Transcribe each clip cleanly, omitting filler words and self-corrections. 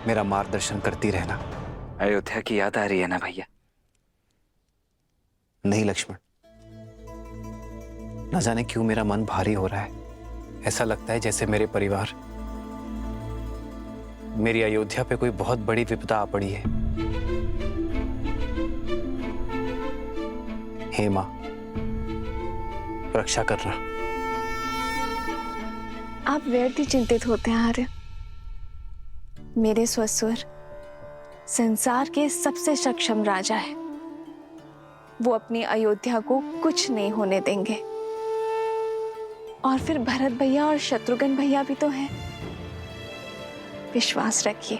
मेरा मार्गदर्शन करती रहना। अयोध्या की याद आ रही है ना भैया? नहीं लक्ष्मण, न जाने क्यों मेरा मन भारी हो रहा है। ऐसा लगता है जैसे मेरे परिवार, मेरी अयोध्या पे कोई बहुत बड़ी विपदा आ पड़ी है। हे मां, रक्षा करना। आप व्यर्थ ही चिंतित होते हैं आर्य। मेरे ससुर संसार के सबसे सक्षम राजा है। वो अपनी अयोध्या को कुछ नहीं होने देंगे। और फिर भरत भैया और शत्रुघ्न भैया भी तो हैं। विश्वास रखिए,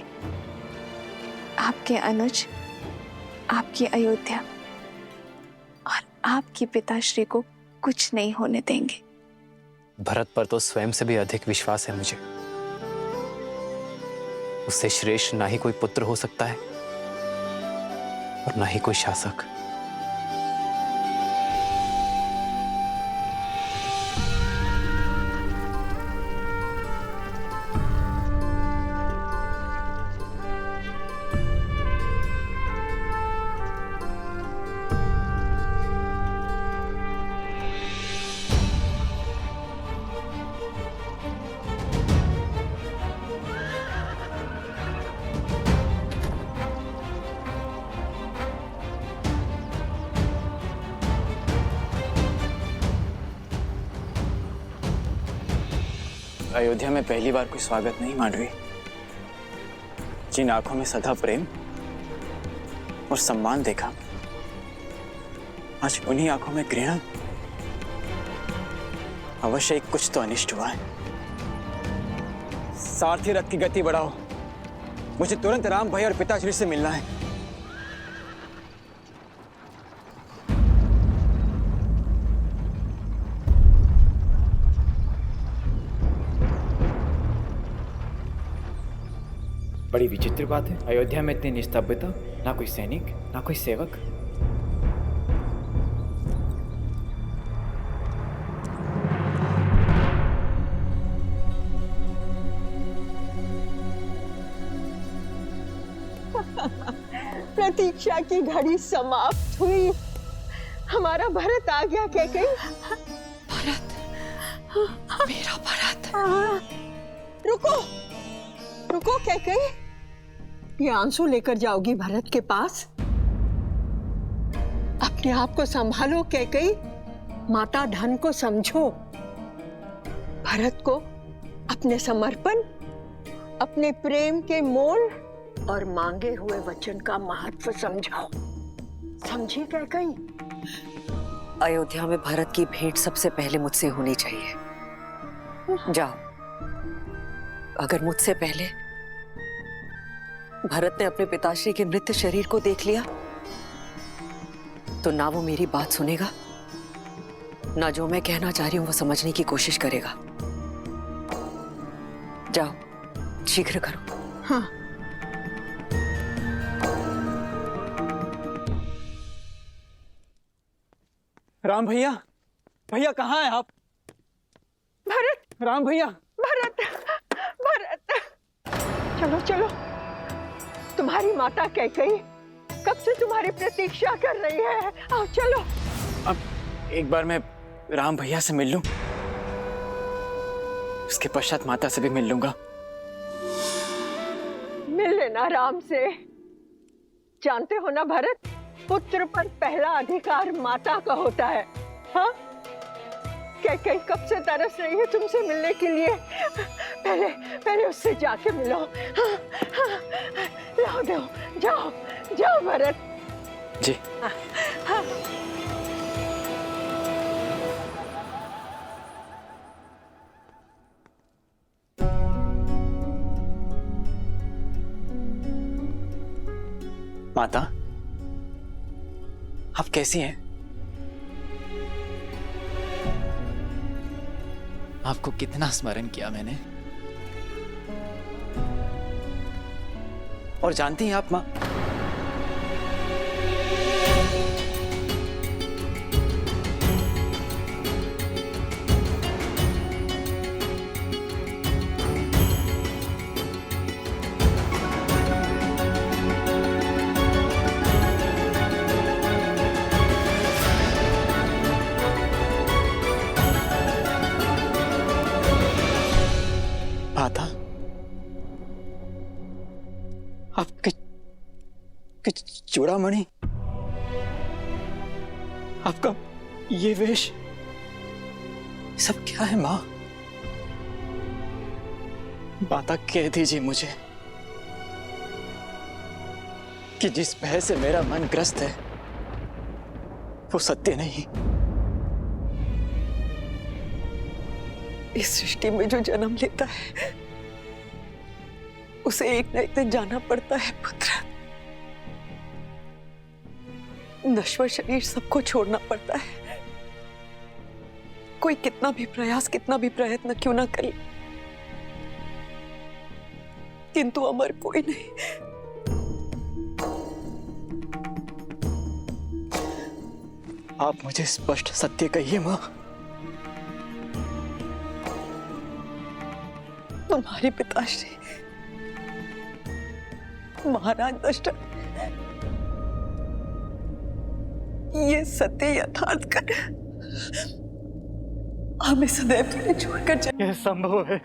आपके अनुज आपकी अयोध्या और आपके पिताश्री को कुछ नहीं होने देंगे। भरत पर तो स्वयं से भी अधिक विश्वास है मुझे। उससे श्रेष्ठ ना ही कोई पुत्र हो सकता है और ना ही कोई शासक। अयोध्या में पहली बार कोई स्वागत नहीं मांडवी। जिन आंखों में सदा प्रेम और सम्मान देखा, आज उन्हीं आंखों में घृणा। अवश्य कुछ तो अनिष्ट हुआ है। सारथी रथ की गति बढ़ाओ, मुझे तुरंत राम भाई और पिताश्री से मिलना है। बड़ी विचित्र बात है, अयोध्या में इतनी निस्तब्धता, ना कोई सैनिक ना कोई सेवक। प्रतीक्षा की घड़ी समाप्त हुई। हमारा भरत आ गया। कैकेयी, भरत, मेरा भरत। रुको रुको कैकेयी, ये आंसू लेकर जाओगी भरत के पास? अपने आप को संभालो कैकेयी, माता धन को समझो। भरत को अपने समर्पण, अपने प्रेम के मोल और मांगे हुए वचन का महत्व समझाओ। समझी कैकेयी? अयोध्या में भरत की भेंट सबसे पहले मुझसे होनी चाहिए। जाओ, अगर मुझसे पहले भरत ने अपने पिताश्री के मृत शरीर को देख लिया तो ना वो मेरी बात सुनेगा, ना जो मैं कहना चाह रही हूं वो समझने की कोशिश करेगा। जाओ, शीघ्र करो। हाँ। राम भैया, भैया कहाँ हैं आप? भरत, राम भैया, भरत, भरत, चलो चलो। तुम्हारी माता कैकेयी कब से तुम्हारी प्रतीक्षा कर रही है। आओ चलो। अब एक बार मैं राम भैया से मिल लूं, उसके पश्चात माता से भी मिल लूंगा। मिल लेना राम से। जानते हो ना भरत, पुत्र पर पहला अधिकार माता का होता है। हाँ, कैकेयी कब से तरस रही है तुमसे मिलने के लिए। पहले पहले उससे जाके मिलो। हाँ, हाँ, लाओ दो, जाओ जाओ भरत जी। हाँ, हाँ। माता, आप कैसी हैं? आपको कितना स्मरण किया मैंने। और जानती हैं आप मां, आपके चूड़ामणि, आपका ये वेश, सब क्या है माँ? माता कह दीजिए मुझे कि जिस भय से मेरा मन ग्रस्त है वो सत्य नहीं। इस सृष्टि में जो जन्म लेता है उसे एक न एक दिन जाना पड़ता है पुत्र। नश्वर शरीर सबको छोड़ना पड़ता है। कोई कितना भी प्रयास, कितना भी प्रयत्न क्यों ना करे, किंतु अमर कोई नहीं। आप मुझे स्पष्ट सत्य कहिए माँ। तुम्हारे पिताश्री महाराज दशरथ ये सत्य यथार्थ कर हमें सदैव तुझे छोड़कर चले। यह संभव है,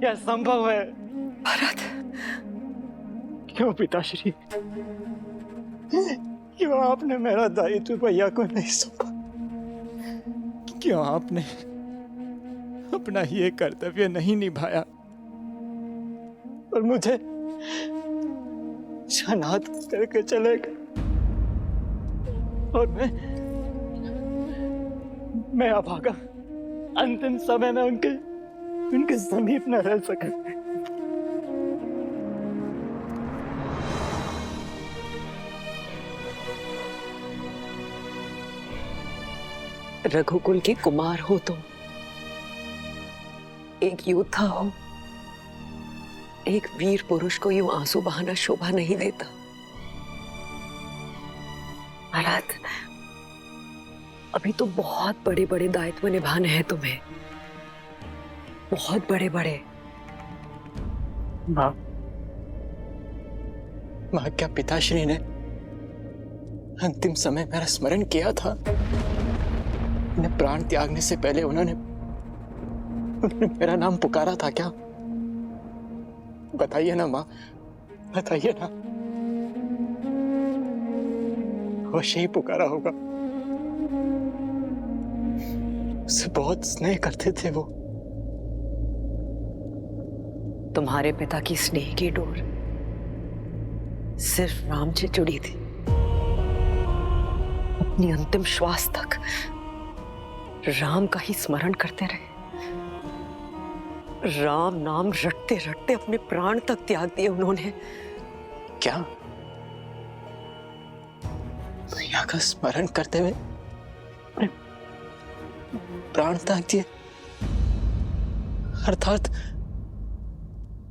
यह संभव है। भरत, क्यों पिताश्री, क्यों आपने मेरा दायित्व भैया को नहीं सौंपा? क्यों आपने अपना ये कर्तव्य नहीं निभाया और मुझे अनाथ करके चले गए? और मैं अभागा, अंतिम समय में उनके समीप न रह सका। रघुकुल के कुमार हो तुम, एक योद्धा हो, एक वीर पुरुष को यूं आंसू बहाना शोभा नहीं देता। महाराज, अभी तो बहुत बड़े बड़े दायित्व निभाने हैं तुम्हें, बहुत बड़े बड़े। माँ, क्या पिताश्री ने अंतिम समय मेरा स्मरण किया था? उन्हें प्राण त्यागने से पहले उन्होंने मेरा नाम पुकारा था क्या? बताइए ना माँ, बताइए ना। अवश्य ही पुकारा होगा। उससे बहुत स्नेह करते थे वो। तुम्हारे पिता की स्नेह की डोर सिर्फ राम से जुड़ी थी। अपनी अंतिम श्वास तक राम का ही स्मरण करते रहे। राम नाम रटते रटते अपने प्राण तक त्याग दिए उन्होंने। क्या भैया का स्मरण करते हुए अपने प्राण त्याग दिए? अर्थात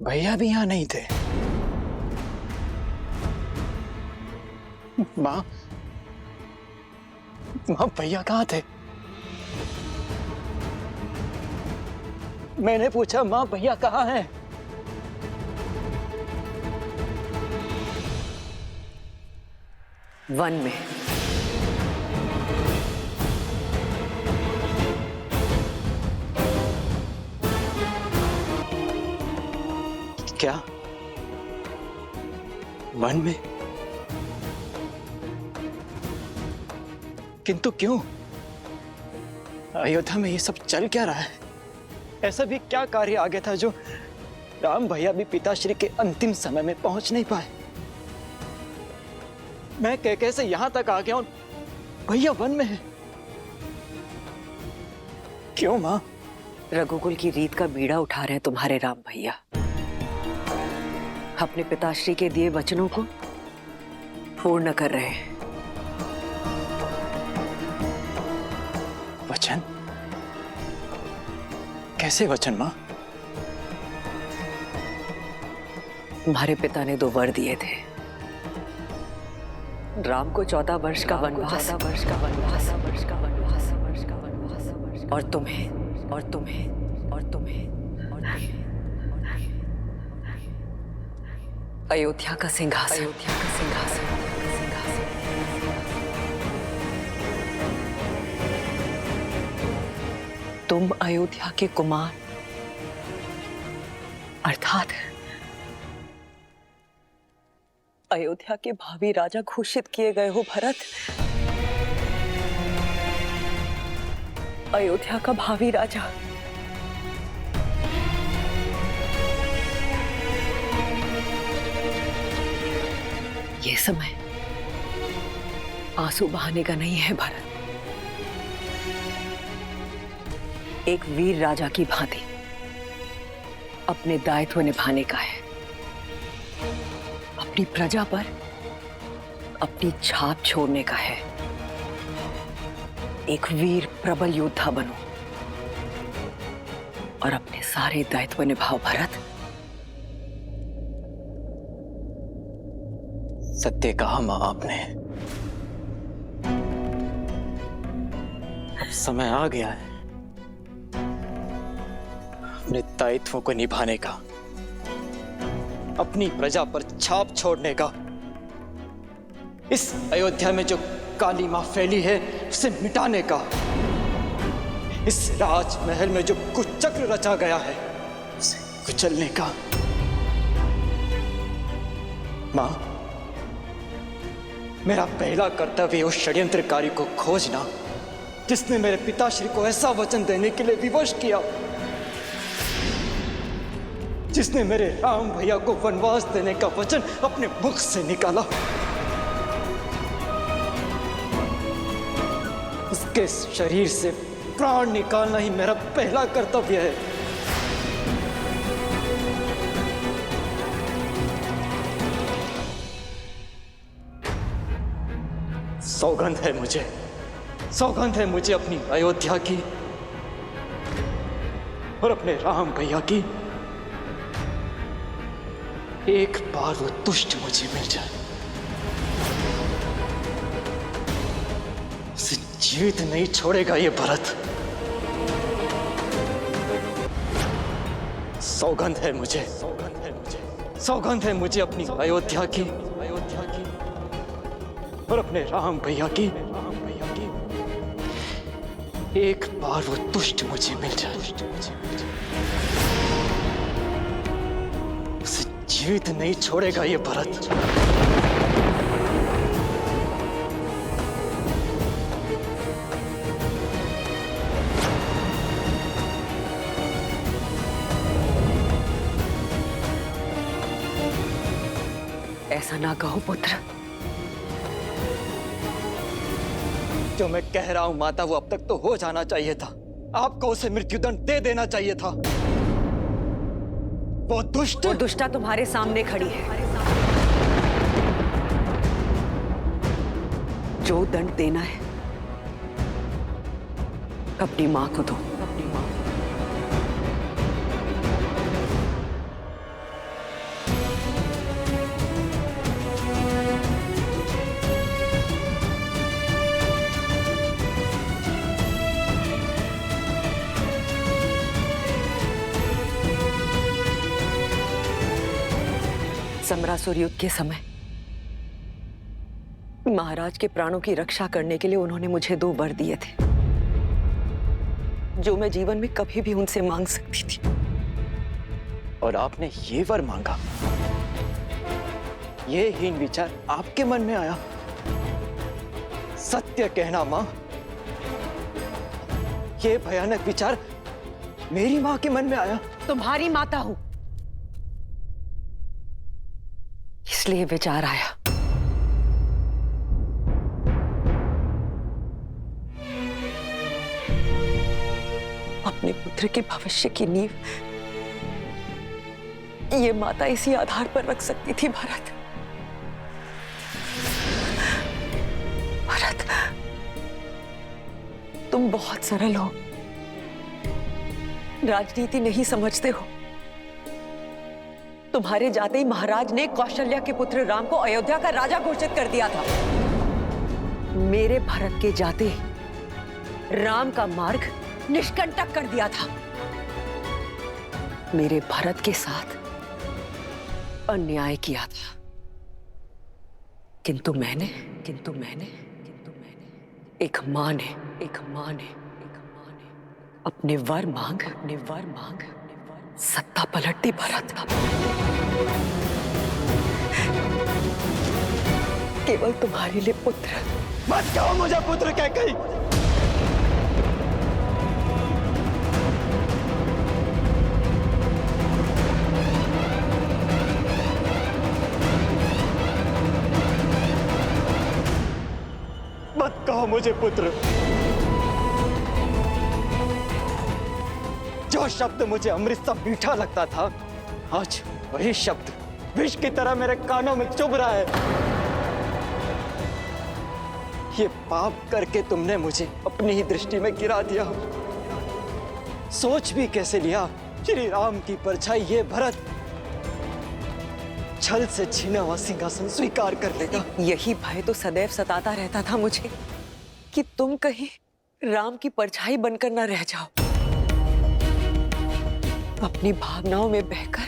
भैया भी यहां नहीं थे। माँ, भैया कहाँ थे? मैंने पूछा माँ, भैया कहाँ हैं? वन में। क्या वन में? किंतु क्यों? अयोध्या में ये सब चल क्या रहा है? ऐसा भी क्या कार्य आ गया था जो राम भैया भी पिताश्री के अंतिम समय में पहुंच नहीं पाए? मैं कैसे यहां तक आ गया हूं, भैया वन में है। क्यों मां? रघुकुल की रीत का बीड़ा उठा रहे हैं तुम्हारे राम भैया। अपने पिताश्री के दिए वचनों को पूर्ण कर रहे हैं। वचन? कैसे वचन मां? तुम्हारे पिता ने 2 वर दिए थे। राम को 14 वर्ष का वनवास, और तुम्हें अयोध्या का सिंहासन। तुम अयोध्या के कुमार, अर्थात अयोध्या के भावी राजा घोषित किए गए हो भरत। अयोध्या का भावी राजा। ये समय आंसू बहाने का नहीं है भरत। एक वीर राजा की भांति अपने दायित्व निभाने का है। अपनी प्रजा पर अपनी छाप छोड़ने का है। एक वीर प्रबल योद्धा बनो और अपने सारे दायित्व निभाओ भरत। सत्य कहा मां आपने। अब समय आ गया है अपने दायित्वों को निभाने का, अपनी प्रजा पर छाप छोड़ने का। इस अयोध्या में जो काली मां फैली है उसे मिटाने का। इस राजमहल में जो कुचक्र रचा गया है उसे कुचलने का। मां, मेरा पहला कर्तव्य उस षड्यंत्रकारी को खोजना जिसने मेरे पिताश्री को ऐसा वचन देने के लिए विवश किया, जिसने मेरे राम भैया को वनवास देने का वचन अपने मुख से निकाला। उसके शरीर से प्राण निकालना ही मेरा पहला कर्तव्य है। सौगंध है मुझे अपनी अयोध्या की और अपने राम भैया की। एक बार वो दुष्ट मुझे मिल जाए, उसे जीवित नहीं छोड़ेगा ये भरत। सौगंध है मुझे अपनी अयोध्या की और अपने राम भैया की। एक बार वो दुष्ट मुझे मिल जाए, उसे जीवित नहीं छोड़ेगा ये भरत। ऐसा ना कहो पुत्र। जो मैं कह रहा हूं माता, वो अब तक तो हो जाना चाहिए था। आपको उसे मृत्युदंड दे देना चाहिए था। वो दुष्टा तुम्हारे सामने खड़ी है। जो दंड देना है अपनी मां को दो। समरासुर युद्ध के समय महाराज के प्राणों की रक्षा करने के लिए उन्होंने मुझे 2 वर दिए थे, जो मैं जीवन में कभी भी उनसे मांग सकती थी। और आपने ये वर मांगा? ये हीन विचार आपके मन में आया? सत्य कहना मां, ये भयानक विचार मेरी मां के मन में आया? तुम्हारी माता हूं, इसलिए विचार आया। अपने पुत्र के भविष्य की नींव ये माता इसी आधार पर रख सकती थी भरत। भरत, तुम बहुत सरल हो, राजनीति नहीं समझते हो। तुम्हारे जाते ही महाराज ने कौशल्या के पुत्र राम को अयोध्या का राजा घोषित कर दिया था। मेरे भरत के जाते राम का मार्ग निष्कंटक कर दिया था। मेरे भरत के साथ अन्याय किया था, किंतु मैंने एक मां ने अपने वर मांग सत्ता पलट दी भरत। केवल तुम्हारे लिए पुत्र। मत कहो मुझे पुत्र कैकेयी। मत कहो मुझे पुत्र। जो शब्द मुझे अमृत सा मीठा लगता था, आज वही शब्द विष की तरह मेरे कानों में चुभ रहा है। ये पाप करके तुमने मुझे अपनी ही दृष्टि में गिरा दिया। सोच भी कैसे लिया श्री राम की परछाई ये भरत छल से छीना हुआ सिंहासन स्वीकार कर लेगा। यही भय तो सदैव सताता रहता था मुझे कि तुम कहीं राम की परछाई बनकर न रह जाओ। अपनी भावनाओं में बहकर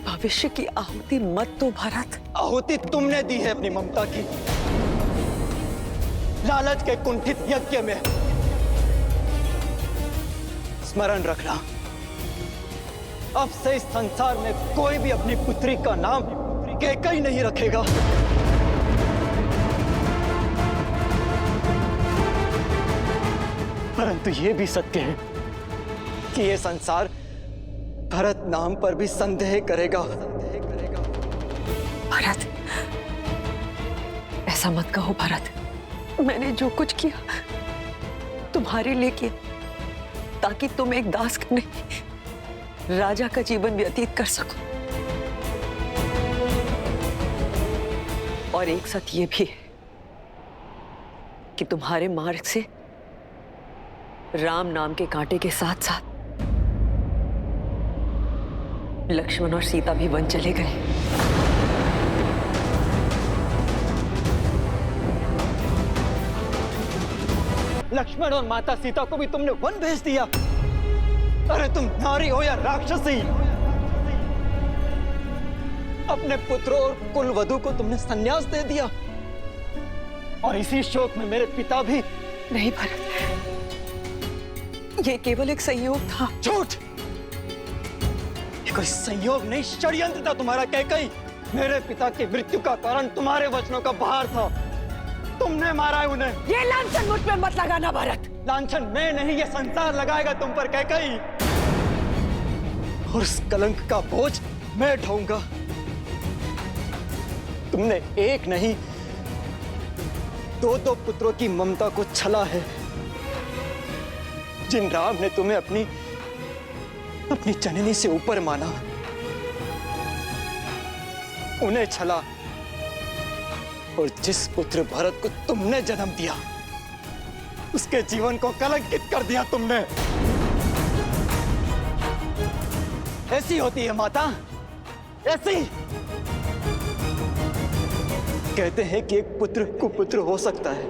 भविष्य की आहुति मत दो भरत। आहुति तुमने दी है अपनी ममता की, लालच के कुंठित यज्ञ में। स्मरण रखना, अब से इस संसार में कोई भी अपनी पुत्री का नाम कैकेयी नहीं रखेगा। परंतु यह भी सत्य है कि यह संसार भरत नाम पर भी संदेह करेगा। भरत, ऐसा मत कहो भरत। मैंने जो कुछ किया तुम्हारे लिए किया, ताकि तुम एक दास का नहीं राजा का जीवन व्यतीत कर सको। और एक सत्य ये भी है कि तुम्हारे मार्ग से राम नाम के कांटे के साथ साथ लक्ष्मण और सीता भी वन चले गए। लक्ष्मण और माता सीता को भी तुमने वन भेज दिया। अरे तुम नारी हो या राक्षसी, अपने पुत्रों और कुलवधु को तुमने संन्यास दे दिया। और इसी शोक में मेरे पिता भी। नहीं भरत, ये केवल एक संयोग था। झूठ! ये कोई संयोग नहीं, षड्यंत्र था तुम्हारा कैकेयी। मेरे पिता की मृत्यु का कारण तुम्हारे वचनों का भार था। तुमने मारा है उन्हें। ये लांछन मुझ पे मत लगाना भरत। लांछन मैं नहीं, ये संसार लगाएगा तुम पर कैकेयी। और उस कलंक का बोझ मैं ढोऊंगा। तुमने एक नहीं, दो पुत्रों की ममता को छला है। जिन राम ने तुम्हें अपनी जननी से ऊपर माना, उन्हें छला। और जिस पुत्र भरत को तुमने जन्म दिया, उसके जीवन को कलंकित कर दिया तुमने। ऐसी होती है माता, ऐसी। कहते हैं कि एक पुत्र कुपुत्र हो सकता है,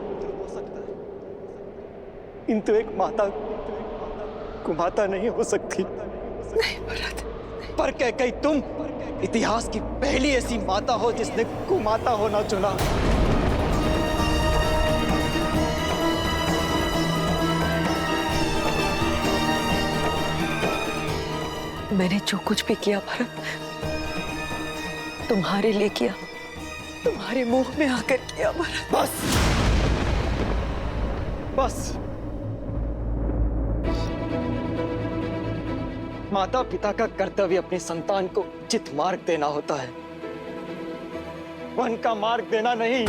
किंतु एक माता कुमाता नहीं हो सकती। नहीं भरत। पर कैकेयी तुम इतिहास की पहली ऐसी माता हो जिसने कुमाता होना चुना। मैंने जो कुछ भी किया भरत, तुम्हारे लिए किया, तुम्हारे मुंह में आकर किया भरत। बस बस। माता पिता का कर्तव्य अपनी संतान को उचित मार्ग देना होता है, वन का मार्ग देना नहीं।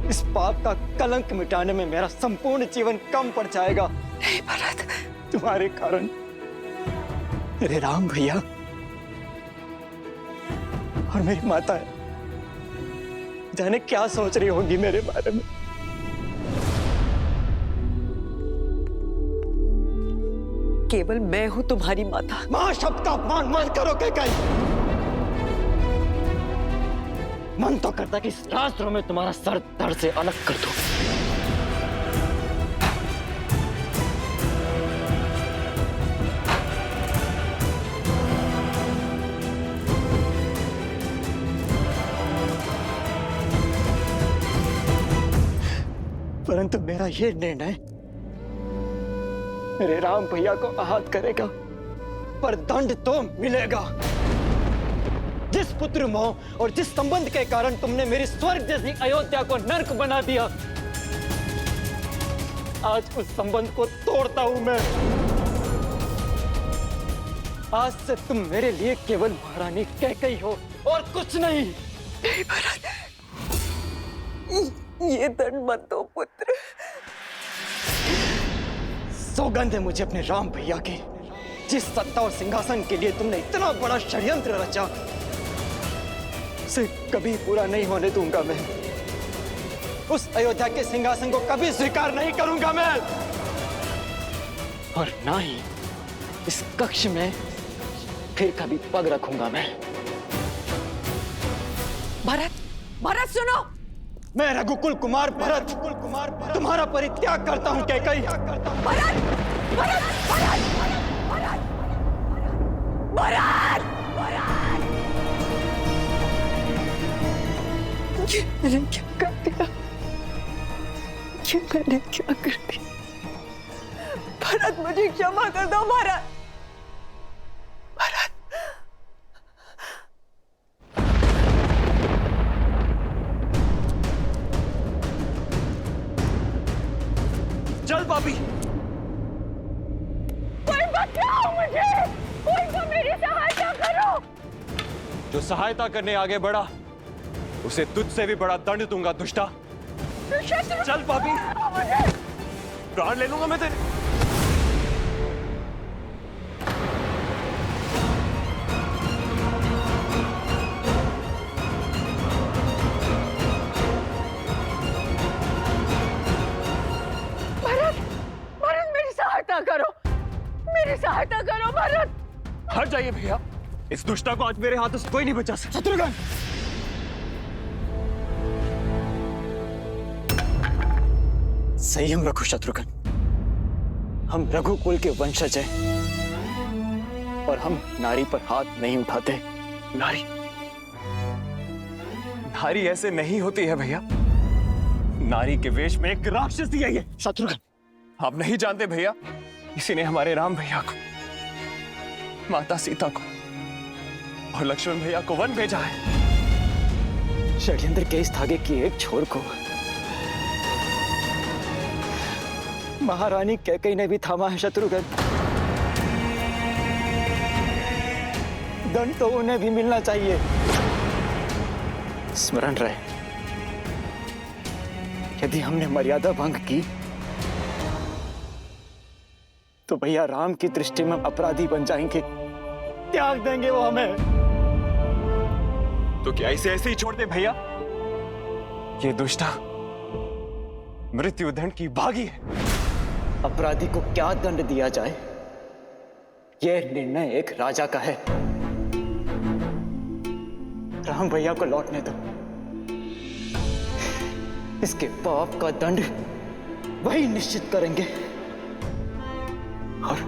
इस पाप का कलंक मिटाने में मेरा संपूर्ण जीवन कम पड़ जाएगा। नहीं भरत। तुम्हारे कारण मेरे राम भैया और मेरी माता जाने क्या सोच रही होगी मेरे बारे में। केवल मैं हूं तुम्हारी माता। मां शब्द का अपमान मत करो कैकेयी। मन तो करता कि इस रास्त्रों में तुम्हारा सर धड़ से अलग कर दो। परंतु मेरा यह निर्णय मेरे राम भैया को आहत करेगा, पर दंड तो मिलेगा। जिस पुत्र मोह और जिस संबंध के कारण तुमने मेरी स्वर्ग जैसी अयोध्या को नर्क बना दिया, आज उस संबंध को तोड़ता हूं मैं। आज से तुम मेरे लिए केवल महारानी कैकेयी हो और कुछ नहीं। नहीं भरत, ये दंड मत दो पुत्र। सौगंध है मुझे अपने राम भैया की, जिस सत्ता और सिंहासन के लिए तुमने इतना बड़ा षड्यंत्र रचा, उसे कभी पूरा नहीं होने दूंगा मैं। उस अयोध्या के सिंहासन को कभी स्वीकार नहीं करूंगा मैं, और ना ही इस कक्ष में फिर कभी पग रखूंगा मैं। भरत, भरत सुनो। मैं रघुकुल कुमार भरत तुम्हारा परित्याग करता हूं कैकेयी। भरत, भरत, भरत, भरत, भरत, भरत। ये मैंने क्या कर दिया? ये मैंने क्या कर दिया? भरत, मुझे क्षमा कर दो भरत। भरत, चल पापी, कोई बचाओ मुझे, कोई तो मेरी सहायता करो। जो सहायता करने आगे बढ़ा उसे तुझसे भी बड़ा दंड दूंगा दुष्टा। चल पापी, प्राण ले लूंगा मैं तेरे। भरत, भरत मेरी सहायता करो, मेरी सहायता करो भरत। हट जाइए भैया, इस दुष्टा को आज मेरे हाथों से कोई नहीं बचा सकता। शत्रुघ्न, संयम रखो शत्रुघ्न। हम रघुकुल के वंशज हैं और हम नारी पर हाथ नहीं उठाते। नारी नारी ऐसे नहीं होती है भैया, नारी के वेश में एक राक्षसी है ये। शत्रुघ्न, आप नहीं जानते भैया, इसी ने हमारे राम भैया को, माता सीता को और लक्ष्मण भैया को वन भेजा है। षड्यंत्र के इस धागे की एक छोर को महारानी कैकेयी ने भी थामा है शत्रुघ्न। दंड तो उन्हें भी मिलना चाहिए। स्मरण रहे, यदि हमने मर्यादा भंग की तो भैया राम की दृष्टि में अपराधी बन जाएंगे, त्याग देंगे वो हमें। तो क्या इसे ऐसे ही छोड़ दे भैया? ये दुष्टा मृत्यु दंड की भागी है। अपराधी को क्या दंड दिया जाए, यह निर्णय एक राजा का है। राम भैया को लौटने दो, इसके पाप का दंड वही निश्चित करेंगे। और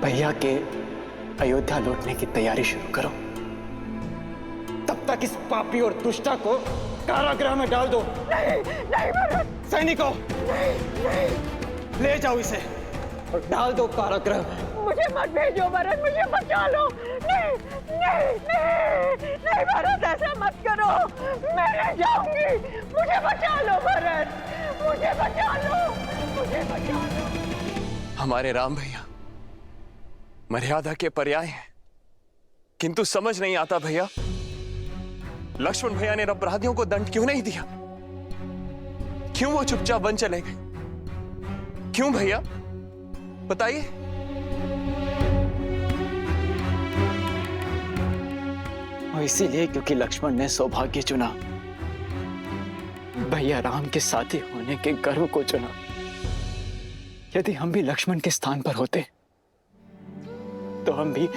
भैया के अयोध्या लौटने की तैयारी शुरू करो। तब तक इस पापी और दुष्टा को कारागृह में डाल दो। नहीं, नहीं भरत, सैनिकों, नहीं, ले जाओ इसे और डाल दो कारागृह में। मुझे मत भेजो भरत, मुझे बचा लो। नहीं, नहीं, नहीं, नहीं भरत, ऐसा मत करो, मैं रह जाऊंगी। मुझे बचा लो भरत, मुझे बचा लो, मुझे बचा लो। हमारे राम भैया मर्यादा के पर्याय हैं, किंतु समझ नहीं आता भैया, लक्ष्मण भैया ने अपराधियों को दंड क्यों नहीं दिया? क्यों वो चुपचाप वन चले गए? क्यों भैया बताइए। और इसीलिए क्योंकि लक्ष्मण ने सौभाग्य चुना, भैया राम के साथी होने के गर्व को चुना। यदि हम भी लक्ष्मण के स्थान पर होते तो हम भी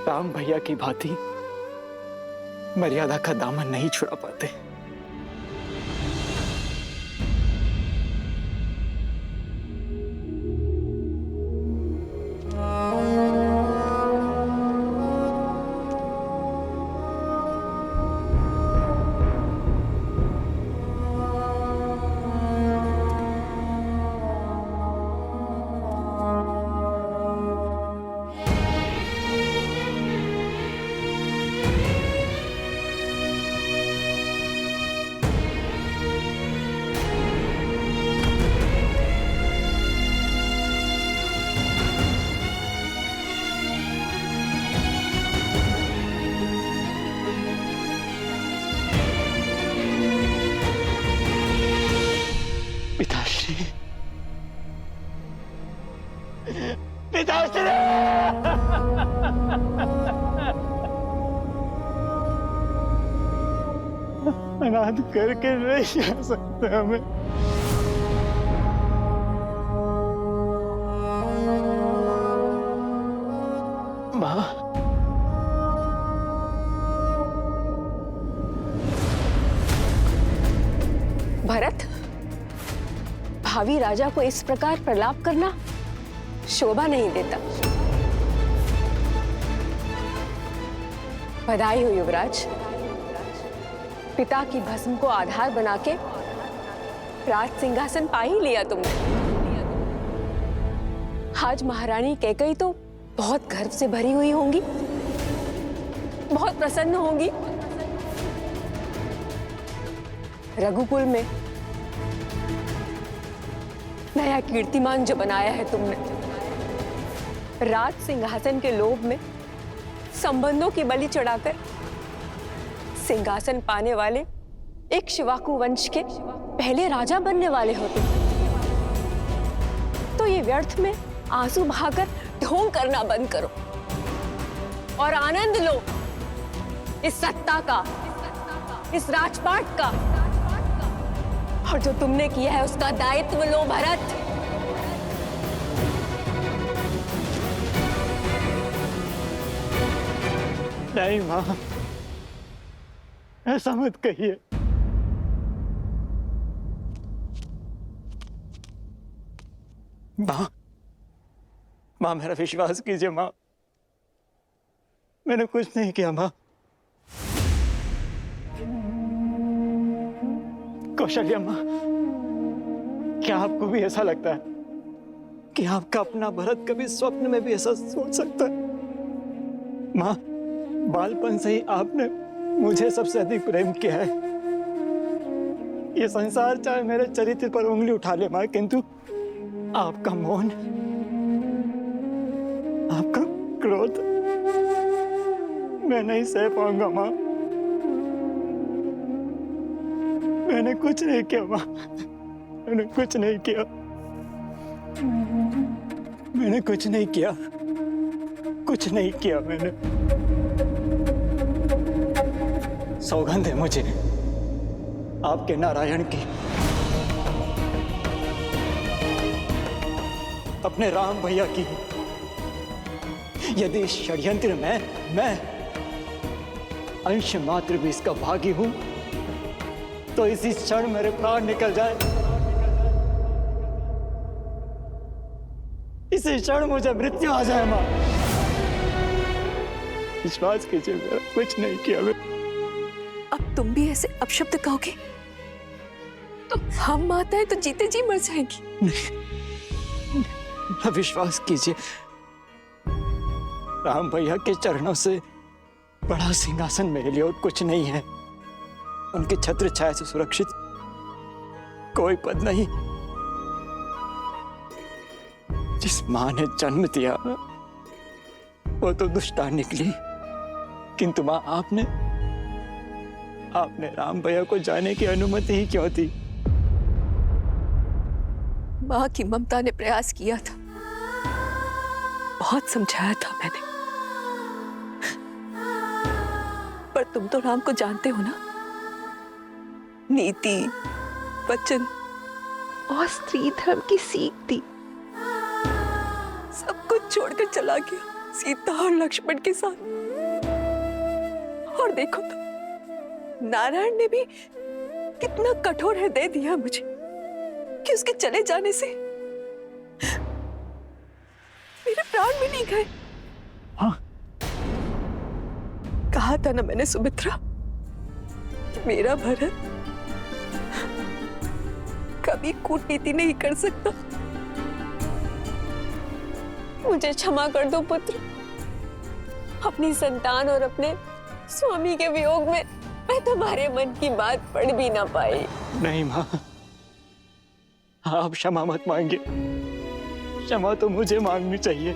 राम भैया की भांति मर्यादा का दामन नहीं छुड़ा पाते। अनाथ करके नहीं जा सकते हमें। माँ, भरत, भावी राजा को इस प्रकार प्रलाप करना शोभा नहीं देता। बधाई हो युवराज, पिता की भस्म को आधार बना के राज सिंहासन पा ही लिया तुमने। आज महारानी कैकेयी तो बहुत गर्व से भरी हुई होंगी, बहुत प्रसन्न होंगी। रघुकुल में नया कीर्तिमान जो बनाया है तुमने, राज सिंहासन के लोभ में संबंधों की बलि चढ़ाकर सिंहासन पाने वाले एक शिवाकु वंश के पहले राजा बनने वाले हो तुम। तो ये व्यर्थ में आंसू बहाकर ढोंग करना बंद करो और आनंद लो इस सत्ता का, इस राजपाट का, और जो तुमने किया है उसका दायित्व लो भरत। नहीं माँ, ऐसा मत कहिए। माँ, माँ मेरा विश्वास कीजिए माँ, मैंने कुछ नहीं किया माँ। कौशल्या माँ, क्या आपको भी ऐसा लगता है कि आपका अपना भरत कभी स्वप्न में भी ऐसा सोच सकता है? माँ, बालपन से ही आपने मुझे सबसे अधिक प्रेम किया है। ये संसार चाहे मेरे चरित्र पर उंगली उठा ले माँ, किंतु आपका मौन, आपका क्रोध मैं नहीं सह पाऊंगा माँ। मैंने कुछ नहीं किया माँ, मैंने कुछ नहीं किया, मैंने कुछ नहीं किया, कुछ नहीं किया मैंने। सौगंध है मुझे आपके नारायण की, अपने राम भैया की। यदि इस षड्यंत्र में मैं अंश मात्र भी इसका भागी हूं तो इसी क्षण मेरे प्राण निकल जाए, इसी क्षण मुझे मृत्यु आ जाए मां। विश्वास कीजिए, मेरा कुछ नहीं किया। अब तुम भी ऐसे अपशब्द कहोगे तो हम माताएं तो जीते जी मर जाएंगी। नहीं, विश्वास कीजिए, राम भैया के चरणों से बड़ा सिंहासन मेरे लिए और कुछ नहीं है। उनके छत्र छाया से सुरक्षित कोई पद नहीं। जिस मां ने जन्म दिया वो तो दुष्टा निकली, किंतु मां आपने राम भैया को जाने की अनुमति ही क्यों दी? मां की ममता ने प्रयास किया था, बहुत समझाया था मैंने, पर तुम तो राम को जानते हो ना। नीति, वचन और स्त्री धर्म की सीख दी, सब कुछ छोड़कर चला गया सीता और लक्ष्मण के साथ। और देखो तो नारायण ने भी कितना कठोर हृदय दिया मुझे कि उसके चले जाने से मेरे प्राण भी नहीं गए। हाँ, कहा था ना मैंने सुमित्रा, मेरा भरत कभी कूटनीति नहीं कर सकता। मुझे क्षमा कर दो पुत्र, अपनी संतान और अपने स्वामी के वियोग में मैं तुम्हारे मन की बात पढ़ भी ना पाई। नहीं मां, आप क्षमा मत मांगिए, क्षमा तो मुझे मांगनी चाहिए।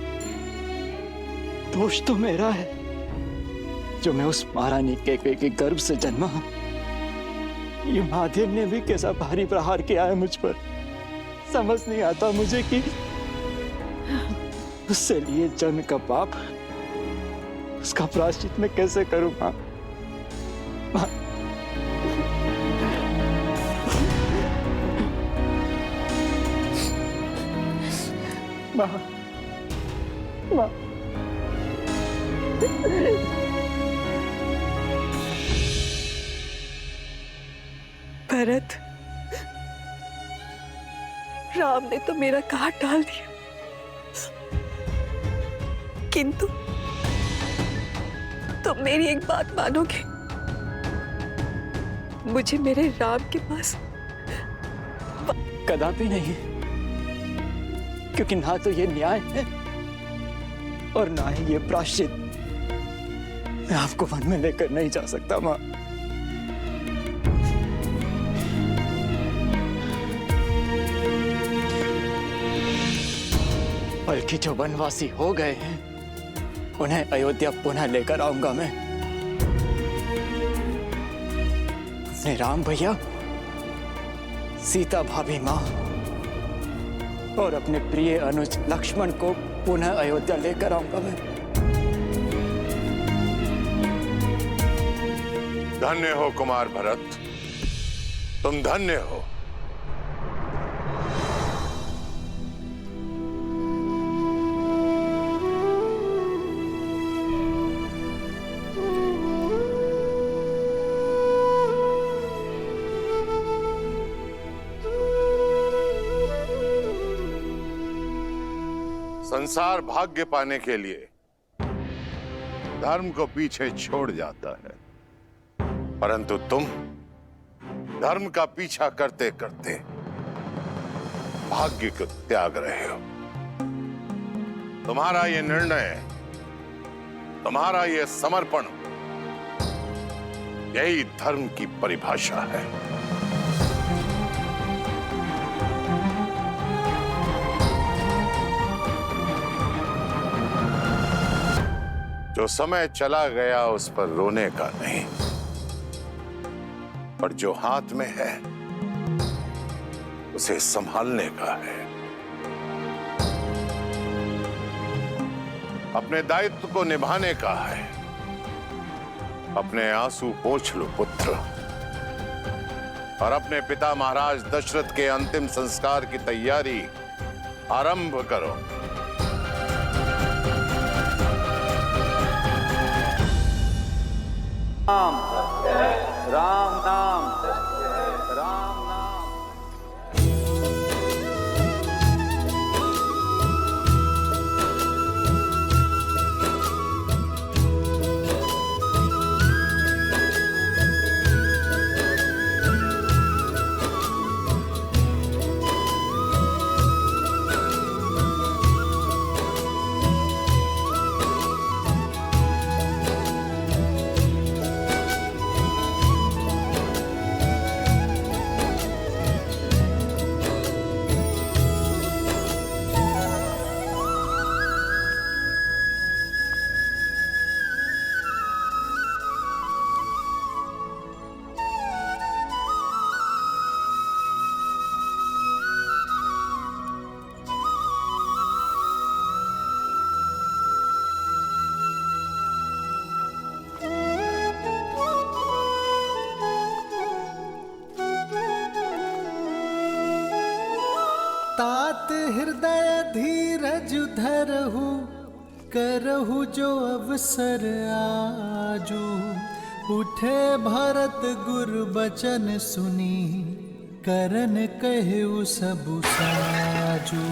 दोष तो मेरा है जो मैं उस महारानी कैकेयी के गर्भ से जन्मा। ये महादेव ने भी कैसा भारी प्रहार किया है मुझ पर, समझ नहीं आता मुझे कि उससे लिए जन्म का पाप, उसका प्रायश्चित मैं कैसे करूं मां? माँ, माँ। भरत, राम ने तो मेरा घाट डाल दिया, किंतु तुम मेरी एक बात मानोगे? मुझे मेरे राम के पास कदापि नहीं, क्योंकि ना तो ये न्याय है और ना ही ये प्रायश्चित। मैं आपको वन में लेकर नहीं जा सकता माँ। बल्कि जो वनवासी हो गए हैं उन्हें अयोध्या पुनः लेकर आऊंगा मैं। अपने राम भैया, सीता भाभी माँ और अपने प्रिय अनुज लक्ष्मण को पुनः अयोध्या लेकर आऊंगा मैं। धन्य हो कुमार भरत, तुम धन्य हो। संसार भाग्य पाने के लिए धर्म को पीछे छोड़ जाता है, परंतु तुम धर्म का पीछा करते करते भाग्य को त्याग रहे हो। तुम्हारा ये निर्णय, तुम्हारा ये समर्पण, यही धर्म की परिभाषा है। जो समय चला गया उस पर रोने का नहीं, पर जो हाथ में है उसे संभालने का है। अपने दायित्व को निभाने का है। अपने आंसू पोंछ लो पुत्र, और अपने पिता महाराज दशरथ के अंतिम संस्कार की तैयारी आरंभ करो। राम नाम, राम नाम। तात हृदय धीरज धरहु, करहु जो अवसर आजू। उठे भरत गुरु बचन सुनी, करन कहु सबु साजू।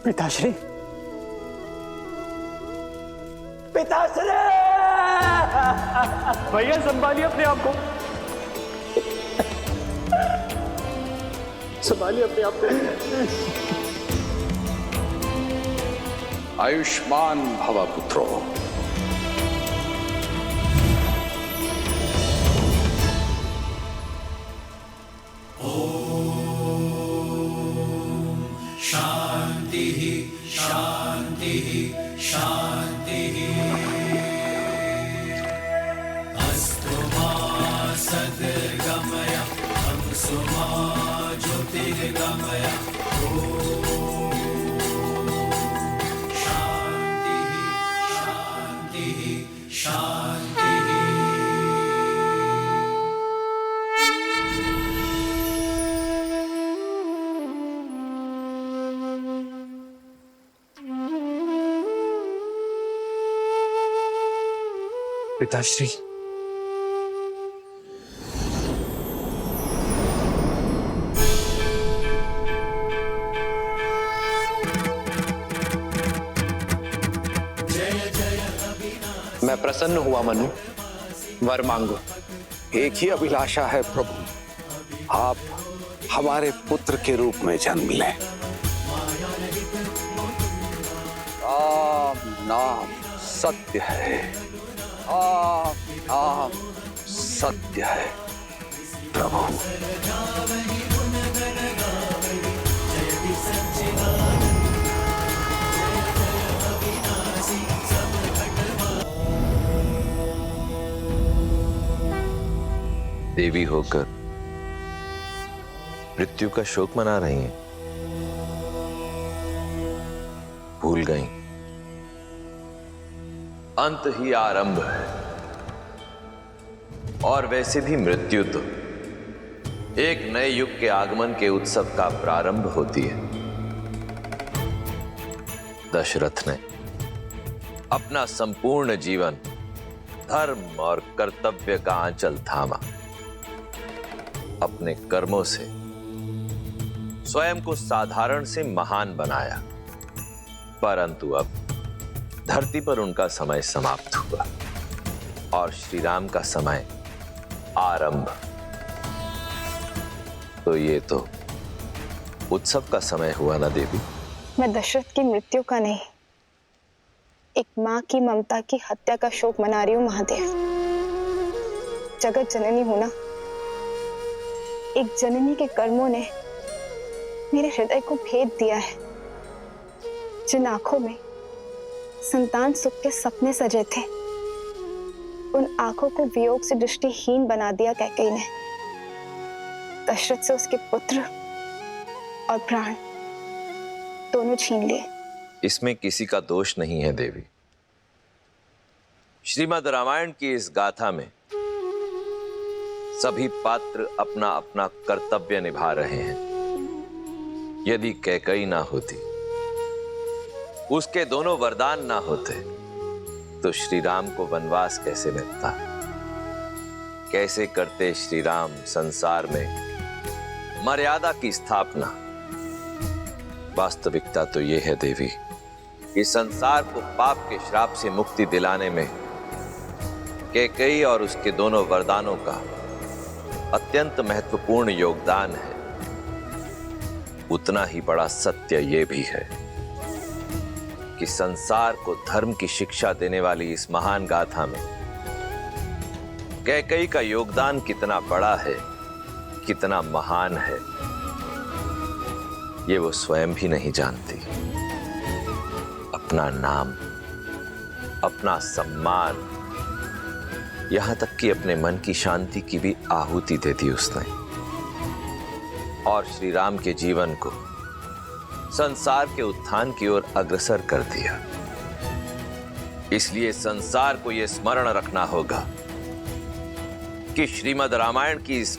पिताश्री, पिताश्री! भैया संभालिए अपने आप को, संभालिए अपने आप को। आयुष्मान भव पुत्रो। ओम पिताश्री, मैं प्रसन्न हुआ मनु। वर मांगो। एक ही अभिलाषा है प्रभु, आप हमारे पुत्र के रूप में जन्म लें। राम नाम सत्य है, राम नाम सत्य है प्रभु। देवी होकर मृत्यु का शोक मना रही हैं। भूल गई अंत ही आरंभ है, और वैसे भी मृत्यु तो एक नए युग के आगमन के उत्सव का प्रारंभ होती है। दशरथ ने अपना संपूर्ण जीवन धर्म और कर्तव्य का आंचल थामा, अपने कर्मों से स्वयं को साधारण से महान बनाया, परंतु अब धरती पर उनका समय समाप्त हुआ और श्री राम का समय आरंभ। तो ये तो उत्सव का समय हुआ ना देवी? मैं दशरथ की मृत्यु का नहीं, एक माँ की ममता की हत्या का शोक मना रही हूँ महादेव। जगत जननी हूं ना, एक जननी के कर्मों ने मेरे हृदय को भेद दिया है। जिन आंखों में संतान सुख के सपने सजे थे, उन आंखों को वियोग से दृष्टिहीन बना दिया कैकेयी ने। दशरथ से उसके पुत्र और प्राण दोनों छीन लिए। इसमें किसी का दोष नहीं है देवी। श्रीमद् रामायण की इस गाथा में सभी पात्र अपना अपना कर्तव्य निभा रहे हैं। यदि कैकेयी ना होती, उसके दोनों वरदान ना होते, तो श्री राम को वनवास कैसे मिलता? कैसे करते श्री राम संसार में मर्यादा की स्थापना? वास्तविकता तो यह है देवी कि संसार को पाप के श्राप से मुक्ति दिलाने में कैकेयी और उसके दोनों वरदानों का अत्यंत महत्वपूर्ण योगदान है। उतना ही बड़ा सत्य यह भी है कि संसार को धर्म की शिक्षा देने वाली इस महान गाथा में कैकेयी का योगदान कितना बड़ा है, कितना महान है, ये वो स्वयं भी नहीं जानती। अपना नाम, अपना सम्मान, यहां तक कि अपने मन की शांति की भी आहुति दे दी उसने, और श्री राम के जीवन को संसार के उत्थान की ओर अग्रसर कर दिया। इसलिए संसार को यह स्मरण रखना होगा कि श्रीमद् रामायण की इस